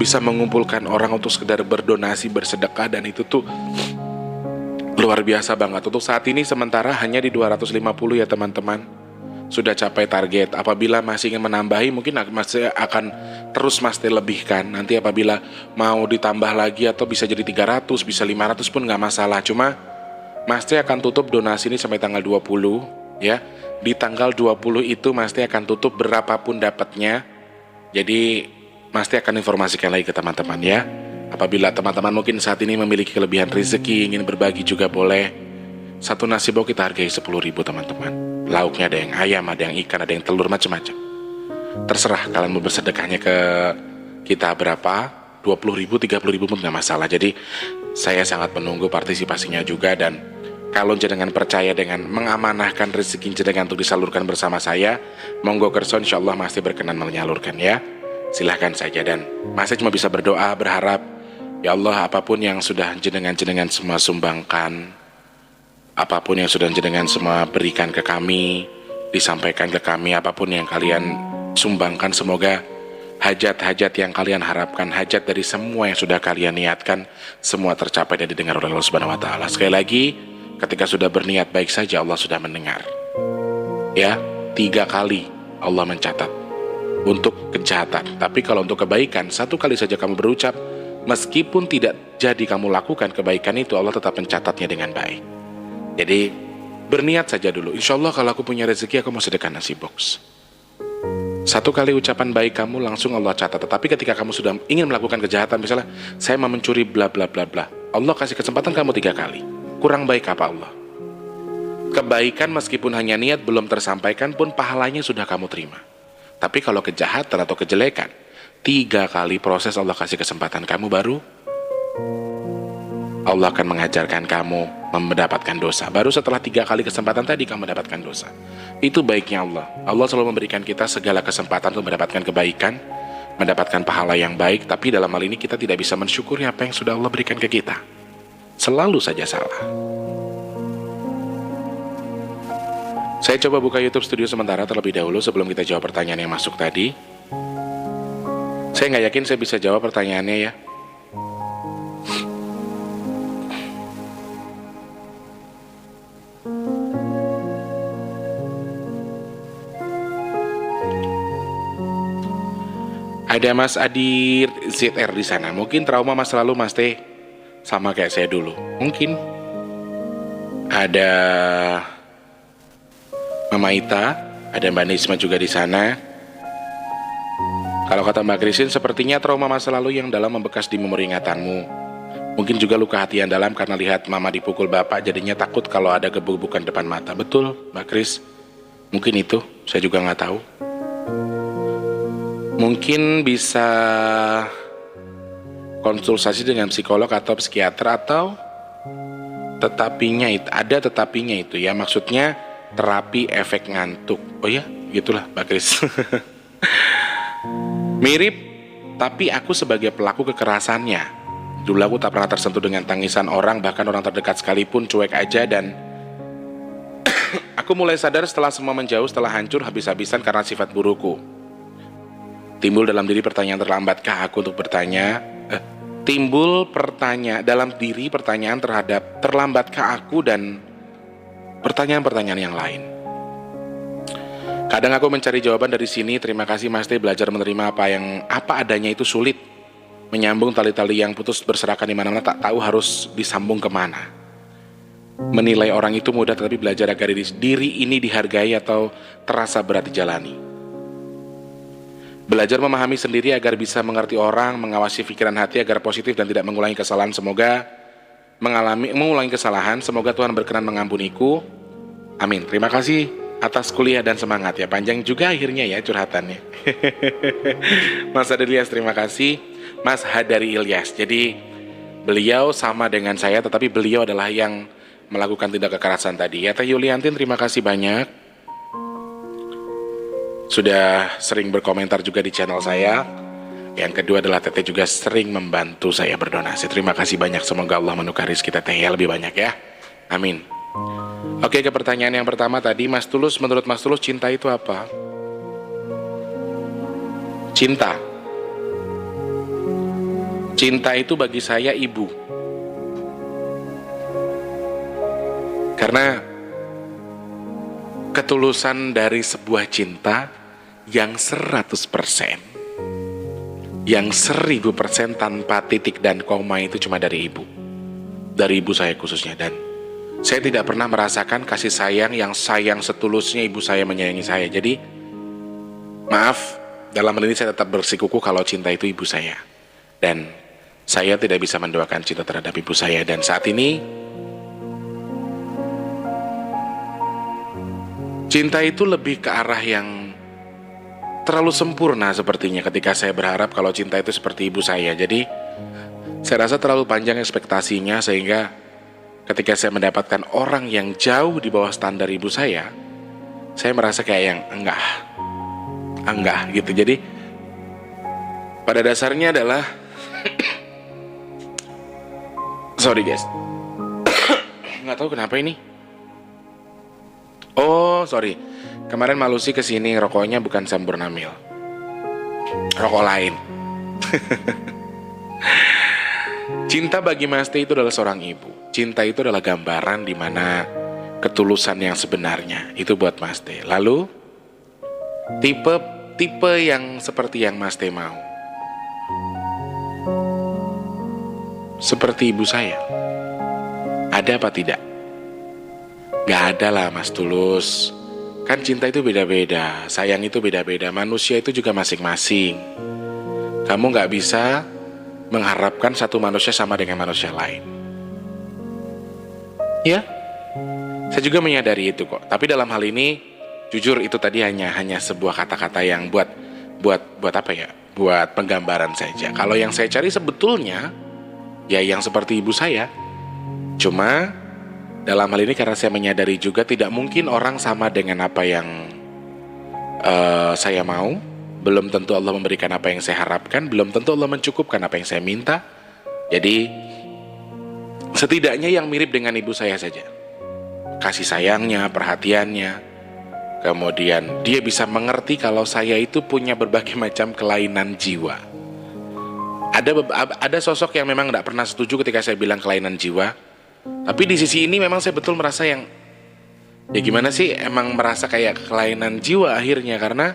S3: bisa mengumpulkan orang untuk sekedar berdonasi, bersedekah, dan itu tuh luar biasa banget. Untuk saat ini sementara hanya di 250 ya teman-teman, sudah capai target. Apabila masih ingin menambahi mungkin masih akan terus Mas Teh lebihkan. Nanti apabila mau ditambah lagi atau bisa jadi 300, bisa 500 pun nggak masalah. Cuma Mas Teh akan tutup donasi ini sampai tanggal 20 ya. Di tanggal 20 itu Mas Teh akan tutup berapapun dapatnya. Jadi Mas Teh akan informasikan lagi ke teman-teman ya. Apabila teman-teman mungkin saat ini memiliki kelebihan rezeki, ingin berbagi juga boleh. Satu nasi box kita hargai 10.000 teman-teman. Lauknya ada yang ayam, ada yang ikan, ada yang telur, macam-macam. Terserah kalian mau bersedekahnya ke kita berapa, 20.000, 30.000 pun gak masalah. Jadi saya sangat menunggu partisipasinya juga. Dan kalau jenengan percaya dengan mengamanahkan rezeki jenengan untuk disalurkan bersama saya, monggo kerso, insya Allah Mas Teh berkenan menyalurkan ya. Silahkan saja. Dan Mas Teh cuma bisa berdoa, berharap ya Allah, apapun yang sudah jenengan semua sumbangkan, apapun yang sudah jenengan semua berikan ke kami, disampaikan ke kami, apapun yang kalian sumbangkan, semoga hajat-hajat yang kalian harapkan, hajat dari semua yang sudah kalian niatkan, semua tercapai dan didengar oleh Allah Subhanahu wa Ta'ala. Sekali lagi, ketika sudah berniat baik saja, Allah sudah mendengar. Ya, 3 kali Allah mencatat untuk kejahatan. Tapi kalau untuk kebaikan, 1 kali saja kamu berucap, meskipun tidak jadi kamu lakukan kebaikan itu, Allah tetap mencatatnya dengan baik. Jadi berniat saja dulu. Insya Allah kalau aku punya rezeki, aku mau sedekah nasi box. 1 kali ucapan baik kamu langsung Allah catat. Tetapi ketika kamu sudah ingin melakukan kejahatan, misalnya saya mau mencuri bla bla bla bla, Allah kasih kesempatan kamu 3 kali. Kurang baik apa Allah? Kebaikan meskipun hanya niat belum tersampaikan pun pahalanya sudah kamu terima. Tapi kalau kejahatan atau kejelekan, 3 kali proses Allah kasih kesempatan kamu, baru Allah akan mengajarkan kamu mendapatkan dosa. Baru setelah 3 kali kesempatan tadi kamu mendapatkan dosa. Itu baiknya Allah. Allah selalu memberikan kita segala kesempatan untuk mendapatkan kebaikan, mendapatkan pahala yang baik. Tapi dalam hal ini kita tidak bisa mensyukuri apa yang sudah Allah berikan ke kita. Selalu saja salah. Saya coba buka YouTube Studio sementara terlebih dahulu sebelum kita jawab pertanyaan yang masuk tadi. Saya nggak yakin saya bisa jawab pertanyaannya ya. Ada Mas Adir ZR di sana. Mungkin trauma masa lalu Mas Teh sama kayak saya dulu. Mungkin. Ada Mama Ita, ada Mbak Nisma juga di sana. Kalau kata Mbak Christine, sepertinya trauma masa lalu yang dalam membekas di memori ingatanmu. Mungkin juga luka hati yang dalam karena lihat Mama dipukul Bapak, jadinya takut kalau ada gebuk-gebukan depan mata. Betul, Mbak Chris. Mungkin itu, saya juga nggak tahu. Mungkin bisa konsultasi dengan psikolog atau psikiater, atau tetapinya itu, ada tetapinya itu ya, maksudnya terapi efek ngantuk. Oh ya, gitulah Mbak Chris. Mirip, tapi aku sebagai pelaku kekerasannya. Dulu aku tak pernah tersentuh dengan tangisan orang, bahkan orang terdekat sekalipun, cuek aja. Dan aku mulai sadar setelah semua menjauh, setelah hancur habis-habisan karena sifat burukku. Timbul dalam diri pertanyaan, terlambatkah aku untuk bertanya? Timbul dalam diri pertanyaan terhadap terlambatkah aku, dan pertanyaan-pertanyaan yang lain. Kadang aku mencari jawaban dari sini. Terima kasih Mas Teh, belajar menerima apa adanya itu sulit. Menyambung tali-tali yang putus berserakan di mana-mana, tak tahu harus disambung kemana. Menilai orang itu mudah, tetapi belajar agar diri ini dihargai atau terasa berat dijalani. Belajar memahami sendiri agar bisa mengerti orang, mengawasi pikiran hati agar positif dan tidak mengulangi kesalahan. Semoga mengulangi kesalahan. Semoga Tuhan berkenan mengampuniku. Amin. Terima kasih atas kuliah dan semangat ya. Panjang juga akhirnya ya curhatannya. Mas Hadari Ilyas, terima kasih. Mas Hadari Ilyas. Jadi beliau sama dengan saya, tetapi beliau adalah yang melakukan tindak kekerasan tadi. Ya Teh Yuliantin, terima kasih banyak. Sudah sering berkomentar juga di channel saya. Yang kedua adalah Teteh juga sering membantu saya berdonasi. Terima kasih banyak. Semoga Allah menukar rezeki Teteh ya lebih banyak ya. Amin. Oke, ke pertanyaan yang pertama tadi, Mas Tulus, menurut Mas Tulus cinta itu apa? Cinta. Cinta itu bagi saya ibu. Karena ketulusan dari sebuah cinta yang 100%, yang 1000% tanpa titik dan koma itu cuma dari ibu. Dari ibu saya khususnya. Dan saya tidak pernah merasakan kasih sayang yang sayang setulusnya ibu saya menyayangi saya. Jadi maaf, dalam hal ini saya tetap bersikukuh kalau cinta itu ibu saya. Dan saya tidak bisa mendoakan cinta terhadap ibu saya. Dan saat ini cinta itu lebih ke arah yang terlalu sempurna sepertinya ketika saya berharap kalau cinta itu seperti ibu saya. Jadi saya rasa terlalu panjang ekspektasinya sehingga ketika saya mendapatkan orang yang jauh di bawah standar ibu saya merasa kayak yang enggak gitu. Jadi pada dasarnya adalah sorry guys, nggak tahu kenapa ini. Oh sorry, kemarin Malusi kesini rokoknya bukan Sampurnamil, rokok lain. Cinta bagi Mas T itu adalah seorang ibu. Cinta itu adalah gambaran di mana ketulusan yang sebenarnya itu buat Mas T. Lalu tipe yang seperti yang Mas T mau, seperti ibu saya, ada apa tidak? Gak ada lah Mas Tulus. Kan cinta itu beda-beda, sayang itu beda-beda, manusia itu juga masing-masing. Kamu gak bisa mengharapkan satu manusia sama dengan manusia lain. Ya, saya juga menyadari itu kok. Tapi dalam hal ini, jujur itu tadi hanya sebuah kata-kata yang buat apa ya? Buat penggambaran saja. Kalau yang saya cari sebetulnya, ya yang seperti ibu saya. Cuma dalam hal ini karena saya menyadari juga tidak mungkin orang sama dengan apa yang saya mau. Belum tentu Allah memberikan apa yang saya harapkan. Belum tentu Allah mencukupkan apa yang saya minta. Jadi setidaknya yang mirip dengan ibu saya saja. Kasih sayangnya, perhatiannya. Kemudian dia bisa mengerti kalau saya itu punya berbagai macam kelainan jiwa. Ada sosok yang memang tidak pernah setuju ketika saya bilang kelainan jiwa. Tapi di sisi ini memang saya betul merasa yang ya gimana sih, emang merasa kayak kelainan jiwa akhirnya. Karena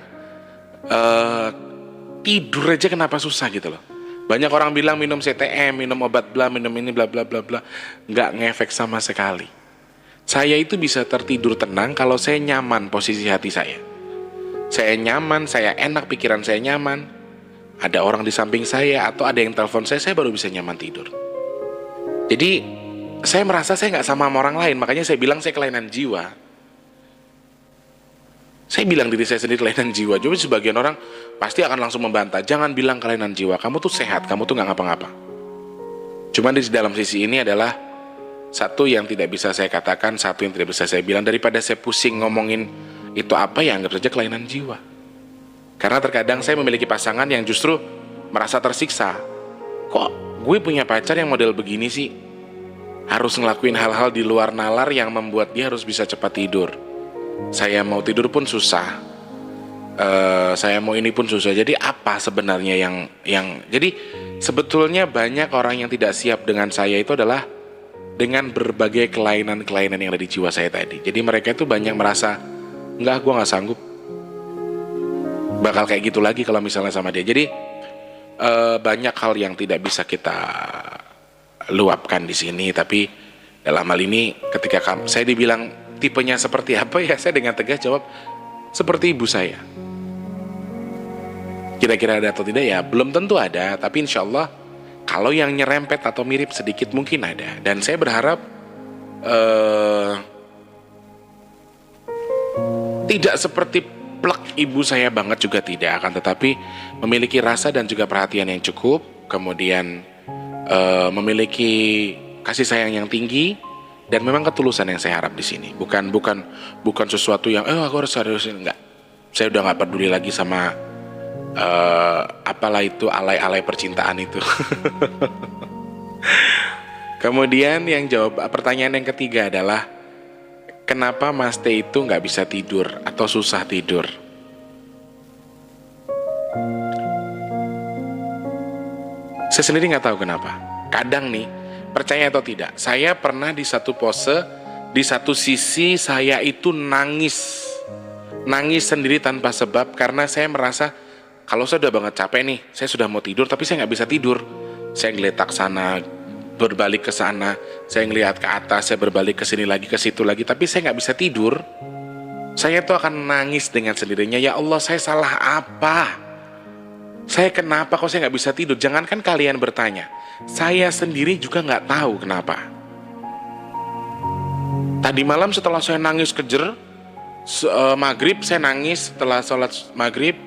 S3: tidur aja kenapa susah gitu loh. Banyak orang bilang minum CTM, minum obat bla, minum ini bla bla bla bla, nggak ngefek sama sekali. Saya itu bisa tertidur tenang kalau saya nyaman posisi hati saya. Saya nyaman, saya enak, pikiran saya nyaman. Ada orang di samping saya atau ada yang telepon saya baru bisa nyaman tidur. Jadi saya merasa saya nggak sama orang lain, makanya saya bilang saya kelainan jiwa. Saya bilang diri saya sendiri kelainan jiwa. Jadi sebagian orang pasti akan langsung membantah, jangan bilang kelainan jiwa, kamu tuh sehat, kamu tuh nggak ngapa-ngapa. Cuman di dalam sisi ini adalah satu yang tidak bisa saya katakan, satu yang tidak bisa saya bilang. Daripada saya pusing ngomongin itu apa, ya anggap saja kelainan jiwa. Karena terkadang saya memiliki pasangan yang justru merasa tersiksa. Kok gue punya pacar yang model begini sih? Harus ngelakuin hal-hal di luar nalar yang membuat dia harus bisa cepat tidur. Saya mau tidur pun susah. Saya mau ini pun susah. Jadi apa sebenarnya yang jadi sebetulnya banyak orang yang tidak siap dengan saya itu adalah dengan berbagai kelainan-kelainan yang ada di jiwa saya tadi. Jadi mereka itu banyak merasa, enggak, gue gak sanggup bakal kayak gitu lagi kalau misalnya sama dia. Jadi banyak hal yang tidak bisa kita luapkan di sini. Tapi dalam hal ini ketika saya dibilang tipenya seperti apa, ya saya dengan tegas jawab seperti ibu saya. Kira-kira ada atau tidak ya belum tentu ada, tapi insya Allah kalau yang nyerempet atau mirip sedikit mungkin ada. Dan saya berharap Tidak seperti plek ibu saya banget juga tidak, akan tetapi memiliki rasa dan juga perhatian yang cukup, kemudian memiliki kasih sayang yang tinggi, dan memang ketulusan yang saya harap di sini. Bukan sesuatu yang aku harus enggak. Saya udah nggak peduli lagi sama apalah itu alay-alay percintaan itu. Kemudian yang jawab pertanyaan yang ketiga adalah kenapa Mas T itu nggak bisa tidur atau susah tidur? Saya sendiri nggak tahu kenapa. Kadang nih, percaya atau tidak, saya pernah di satu pose, di satu sisi saya itu nangis sendiri tanpa sebab karena saya merasa kalau saya udah banget capek nih, saya sudah mau tidur tapi saya nggak bisa tidur. Saya ngeletak sana, berbalik ke sana, saya ngelihat ke atas, saya berbalik ke sini lagi, ke situ lagi, tapi saya nggak bisa tidur. Saya tuh akan nangis dengan sendirinya. Ya Allah, saya salah apa? Saya kenapa kok saya nggak bisa tidur? Jangankan kalian bertanya, saya sendiri juga nggak tahu kenapa. Tadi malam setelah saya nangis kejer, maghrib saya nangis setelah sholat maghrib,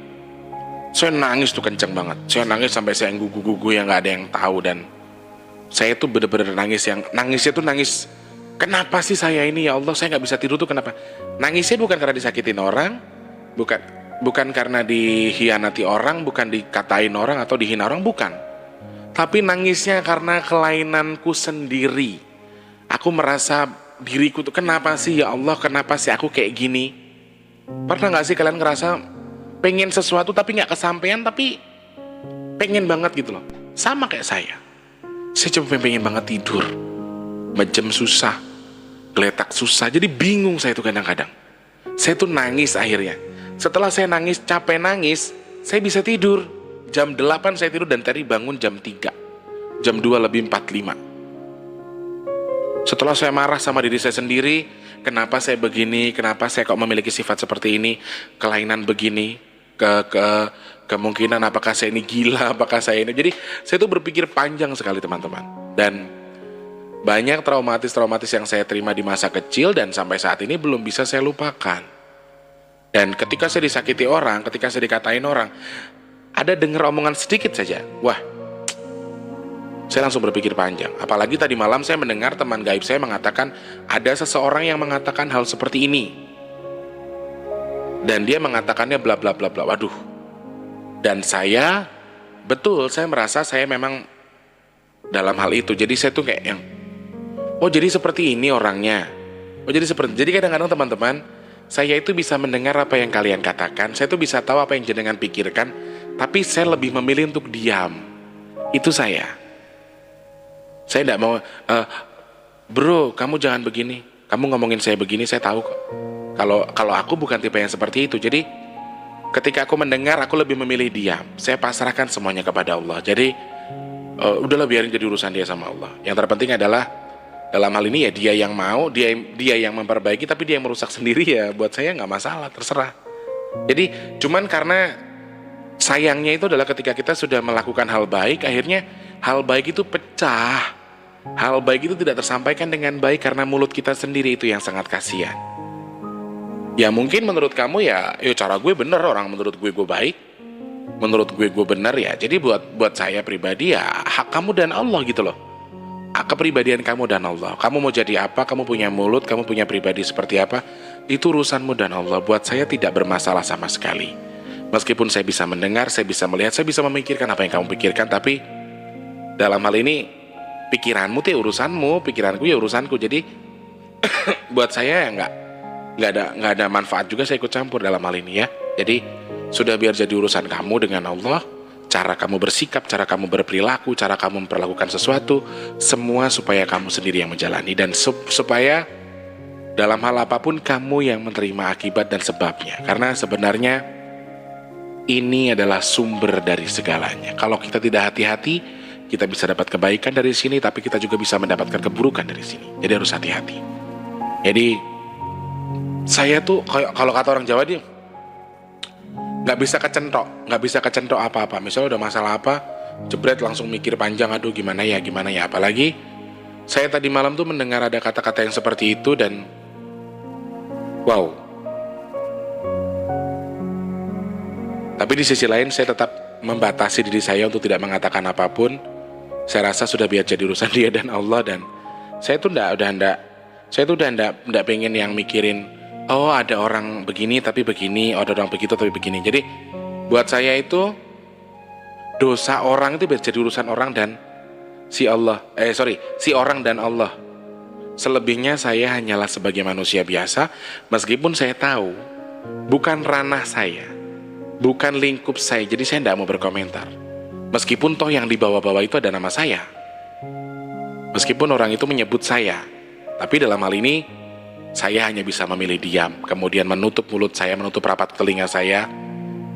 S3: saya nangis tuh kenceng banget. Saya nangis sampai saya gugu-gugu yang nggak ada yang tahu, dan saya tuh bener-bener nangisnya tuh nangis. Kenapa sih saya ini, ya Allah, saya nggak bisa tidur tuh kenapa? Nangisnya bukan karena disakitin orang, bukan karena dihianati orang, bukan dikatain orang atau dihina orang, bukan. Tapi nangisnya karena kelainanku sendiri. Aku merasa diriku tuh, kenapa sih ya Allah, kenapa sih aku kayak gini? Pernah gak sih kalian ngerasa pengen sesuatu tapi gak kesampaian, tapi pengen banget gitu loh? Sama kayak saya cuma pengen banget tidur. Majem susah, geletak susah, jadi bingung saya tuh kadang-kadang. Saya tuh nangis akhirnya. Setelah saya nangis, capek nangis, saya bisa tidur. Jam 8 saya tidur dan tadi bangun jam 3. Jam 2 lebih 45. Setelah saya marah sama diri saya sendiri, kenapa saya begini, kenapa saya kok memiliki sifat seperti ini, kelainan begini, kemungkinan apakah saya ini gila, apakah saya ini. Jadi saya tuh berpikir panjang sekali teman-teman. Dan banyak traumatis yang saya terima di masa kecil dan sampai saat ini belum bisa saya lupakan. Dan ketika saya disakiti orang, ketika saya dikatain orang, ada dengar omongan sedikit saja, wah, saya langsung berpikir panjang. Apalagi tadi malam saya mendengar teman gaib saya mengatakan ada seseorang yang mengatakan hal seperti ini, dan dia mengatakannya bla bla bla bla. Waduh. Dan saya merasa saya memang dalam hal itu. Jadi saya tuh kayak yang, oh jadi seperti ini orangnya. Jadi kadang-kadang teman-teman, saya itu bisa mendengar apa yang kalian katakan, saya itu bisa tahu apa yang jenengan pikirkan, tapi saya lebih memilih untuk diam. Itu saya. Saya tidak mau, bro, kamu jangan begini. Kamu ngomongin saya begini, saya tahu kok. Kalau aku bukan tipe yang seperti itu. Jadi ketika aku mendengar, aku lebih memilih diam. Saya pasrahkan semuanya kepada Allah. Jadi udahlah, biarin jadi urusan dia sama Allah. Yang terpenting adalah dalam hal ini ya dia yang mau, dia yang memperbaiki, tapi dia yang merusak sendiri, ya buat saya nggak masalah, terserah. Jadi cuman karena sayangnya itu adalah ketika kita sudah melakukan hal baik, akhirnya hal baik itu pecah. Hal baik itu tidak tersampaikan dengan baik karena mulut kita sendiri, itu yang sangat kasihan. Ya mungkin menurut kamu ya cara gue bener, orang menurut gue baik, menurut gue bener ya. Jadi buat saya pribadi ya hak kamu dan Allah gitu loh. Kepribadian kamu dan Allah. Kamu mau jadi apa, kamu punya mulut, kamu punya pribadi seperti apa, itu urusanmu dan Allah. Buat saya tidak bermasalah sama sekali. Meskipun saya bisa mendengar, saya bisa melihat, saya bisa memikirkan apa yang kamu pikirkan, tapi dalam hal ini pikiranmu tuh urusanmu, pikiranku ya urusanku. Jadi buat saya ya nggak ada manfaat juga saya ikut campur dalam hal ini ya. Jadi sudah biar jadi urusan kamu dengan Allah. Cara kamu bersikap, cara kamu berperilaku, cara kamu memperlakukan sesuatu, semua supaya kamu sendiri yang menjalani, dan supaya dalam hal apapun kamu yang menerima akibat dan sebabnya. Karena sebenarnya ini adalah sumber dari segalanya. Kalau kita tidak hati-hati, kita bisa dapat kebaikan dari sini, tapi kita juga bisa mendapatkan keburukan dari sini. Jadi harus hati-hati. Jadi saya tuh kalau kata orang Jawa dia nggak bisa kecentok apa-apa. Misalnya udah masalah apa, jebret langsung mikir panjang, aduh gimana ya. Apalagi saya tadi malam tuh mendengar ada kata-kata yang seperti itu, dan wow, Tapi di sisi lain saya tetap membatasi diri saya untuk tidak mengatakan apapun. Saya rasa sudah biar jadi urusan dia dan Allah, dan saya tuh udah pengen yang mikirin, oh ada orang begini tapi begini, oh ada orang begitu tapi begini. Jadi buat saya itu dosa orang itu biar jadi urusan orang dan si orang dan Allah. Selebihnya saya hanyalah sebagai manusia biasa, meskipun saya tahu bukan ranah saya, bukan lingkup saya, jadi saya tidak mau berkomentar. Meskipun toh yang dibawa-bawa itu ada nama saya, meskipun orang itu menyebut saya, tapi dalam hal ini saya hanya bisa memilih diam, kemudian menutup mulut saya, menutup rapat telinga saya,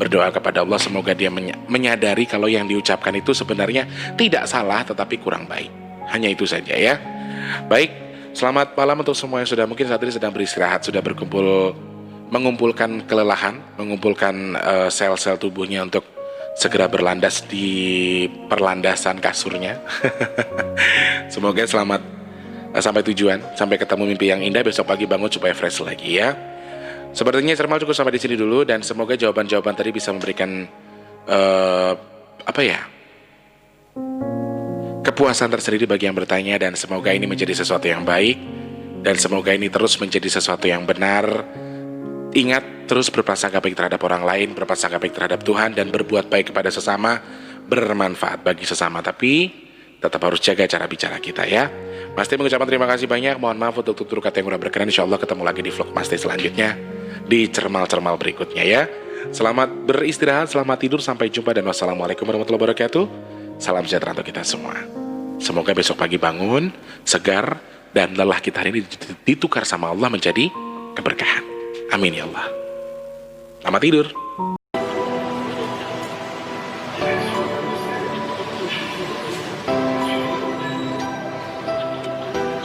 S3: berdoa kepada Allah semoga dia menyadari kalau yang diucapkan itu sebenarnya tidak salah tetapi kurang baik. Hanya itu saja ya. Baik, selamat malam untuk semua yang sudah mungkin saat ini sedang beristirahat, sudah mengumpulkan kelelahan, mengumpulkan sel-sel tubuhnya untuk segera berlandas di perlandasan kasurnya. Semoga selamat sampai tujuan, sampai ketemu mimpi yang indah, besok pagi bangun supaya fresh lagi ya. Sepertinya Cermal cukup sampai di sini dulu, dan semoga jawaban-jawaban tadi bisa memberikan kepuasan tersendiri bagi yang bertanya, dan semoga ini menjadi sesuatu yang baik, dan semoga ini terus menjadi sesuatu yang benar. Ingat, terus berprasangka baik terhadap orang lain, berprasangka baik terhadap Tuhan, dan berbuat baik kepada sesama, bermanfaat bagi sesama. Tapi tetap harus jaga cara bicara kita ya. Mas Teh mengucapkan terima kasih banyak. Mohon maaf untuk tutur kata yang kurang berkenan. Insya Allah ketemu lagi di vlog Mas Teh selanjutnya, di cermal-cermal berikutnya ya. Selamat beristirahat, selamat tidur, sampai jumpa, dan wassalamualaikum warahmatullahi wabarakatuh. Salam sejahtera untuk kita semua. Semoga besok pagi bangun segar, dan lelah kita hari ini ditukar sama Allah menjadi keberkahan. Amin ya Allah. Selamat tidur.